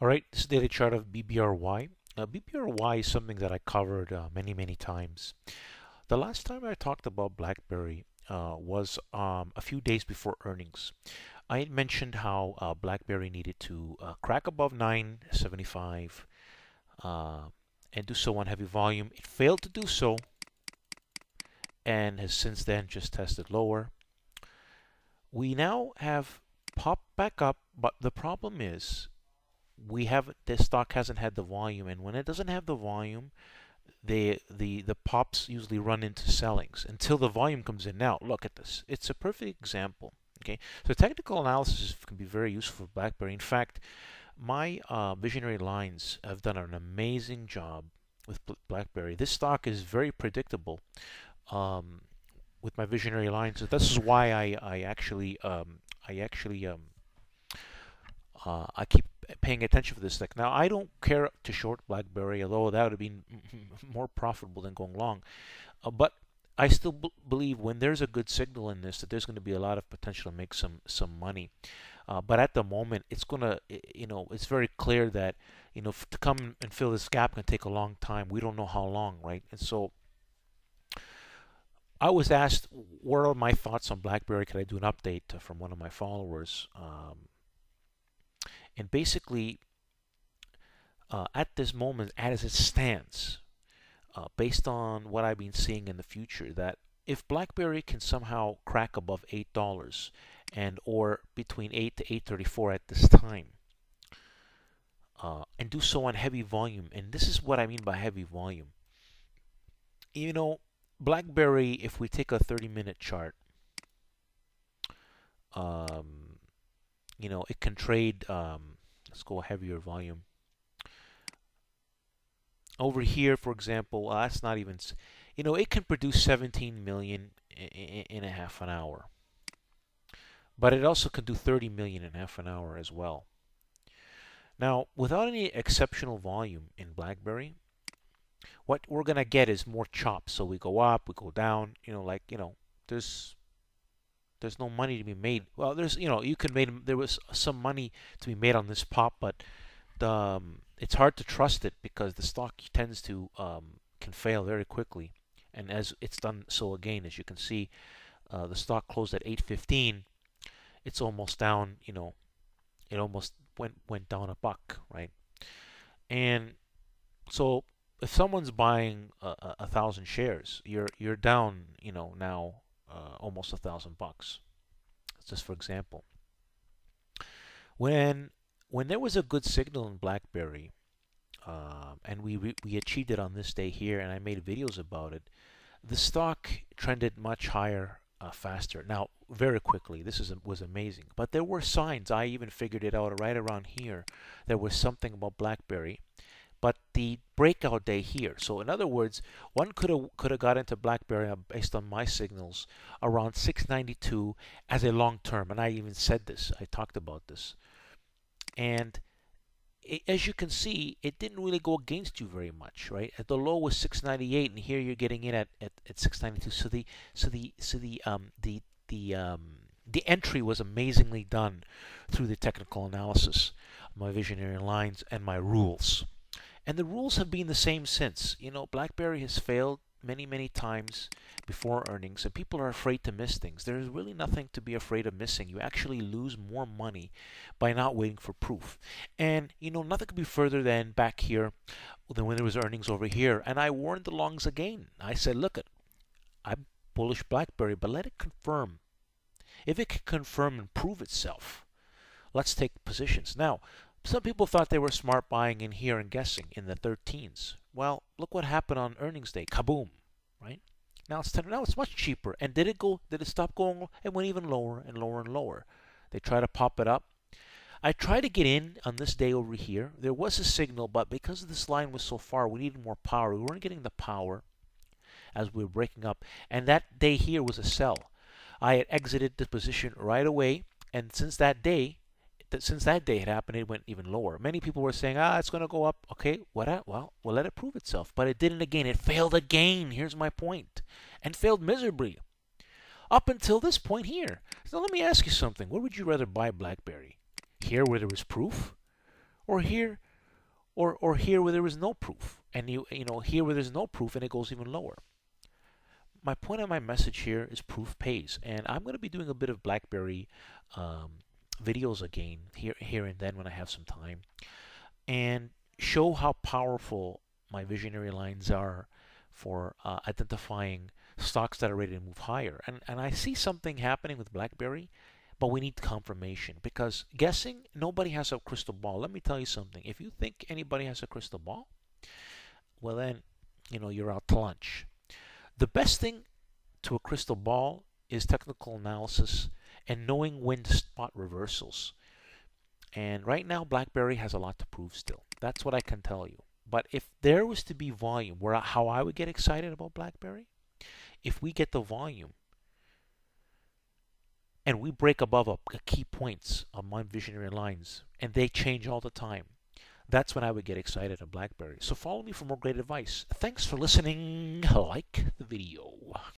All right, this is the daily chart of BBRY. BBRY is something that I covered many times. The last time I talked about BlackBerry was a few days before earnings. I had mentioned how BlackBerry needed to crack above 975 and do so on heavy volume. It failed to do so and has since then just tested lower. We now have popped back up, but the problem is this stock hasn't had the volume, and when it doesn't have the volume, the pops usually run into sellings until the volume comes in. Now look at this; it's a perfect example. Okay, so technical analysis can be very useful for BlackBerry. In fact, my visionary lines have done an amazing job with BlackBerry. This stock is very predictable with my visionary lines. So this is why I keep paying attention for this thing. Now, I don't care to short BlackBerry, although that would have been more profitable than going long. But I still believe when there's a good signal in this that there's going to be a lot of potential to make some money. But at the moment, it's gonna, it's very clear that, to come and fill this gap can take a long time. We don't know how long, right? And so I was asked, what are my thoughts on BlackBerry? Could I do an update from one of my followers? And basically, at this moment, as it stands, based on what I've been seeing in the future, that if BlackBerry can somehow crack above $8 and or between 8 to 8.34 at this time, and do so on heavy volume, and this is what I mean by heavy volume. BlackBerry, if we take a 30-minute chart, it can trade. Let's go heavier volume. Over here, for example, that's not even. It can produce 17 million in a half an hour, but it also can do 30 million in half an hour as well. Now, without any exceptional volume in BlackBerry, what we're gonna get is more chops. So we go up, we go down. There's no money to be made. Well, there was some money to be made on this pop, but it's hard to trust it because the stock tends to can fail very quickly, and as it's done so again, as you can see, the stock closed at 8.15. It's almost down. It almost went down a buck, right? And so if someone's buying 1,000 shares, you're down, now almost $1,000. Just for example, when there was a good signal in BlackBerry, and we achieved it on this day here, and I made videos about it, the stock trended much higher, faster. Now, very quickly. This was amazing. But there were signs. I even figured it out right around here. There was something about BlackBerry. But the breakout day here. So in other words, one could have got into BlackBerry based on my signals around 692 as a long term, and I even said this. I talked about this, and as you can see, it didn't really go against you very much, right? At the low was 698, and here you're getting in at 692. The entry was amazingly done through the technical analysis, my visionary lines, and my rules. And the rules have been the same since. BlackBerry has failed many times before earnings, and people are afraid to miss things. There is really nothing to be afraid of missing. You actually lose more money by not waiting for proof. And nothing could be further than back here than when there was earnings over here. And I warned the longs again. I said, look, I'm bullish BlackBerry, but let it confirm. If it can confirm and prove itself, let's take positions. Now, some people thought they were smart buying in here and guessing in the 13s. Well, look what happened on earnings day. Kaboom, right? Now it's 10. Now it's much cheaper. And did it stop going? It went even lower and lower and lower. They try to pop it up. I tried to get in on this day over here. There was a signal, but because this line was so far, we needed more power. We weren't getting the power as we were breaking up. And that day here was a sell. I had exited the position right away, and since that day had happened, it went even lower. Many people were saying, it's going to go up. Okay, well, we'll let it prove itself. But it didn't again. It failed again. Here's my point. And failed miserably. Up until this point here. So let me ask you something. Where would you rather buy BlackBerry? Here where there was proof? or here, or here where there is no proof, and you know here where there's no proof and it goes even lower. My point of my message here is proof pays, and I'm going to be doing a bit of BlackBerry videos again here and then when I have some time, and show how powerful my visionary lines are for identifying stocks that are ready to move higher. And I see something happening with BlackBerry, but we need confirmation, because guessing, nobody has a crystal ball. Let me tell you something. If you think anybody has a crystal ball, well then, you know, you're out to lunch. The best thing to a crystal ball is technical analysis and knowing when to spot reversals. And right now, BlackBerry has a lot to prove still. That's what I can tell you. But if there was to be volume, how I would get excited about BlackBerry, if we get the volume and we break above a key points on my visionary lines, and they change all the time, that's when I would get excited on BlackBerry. So follow me for more great advice. Thanks for listening. Like the video.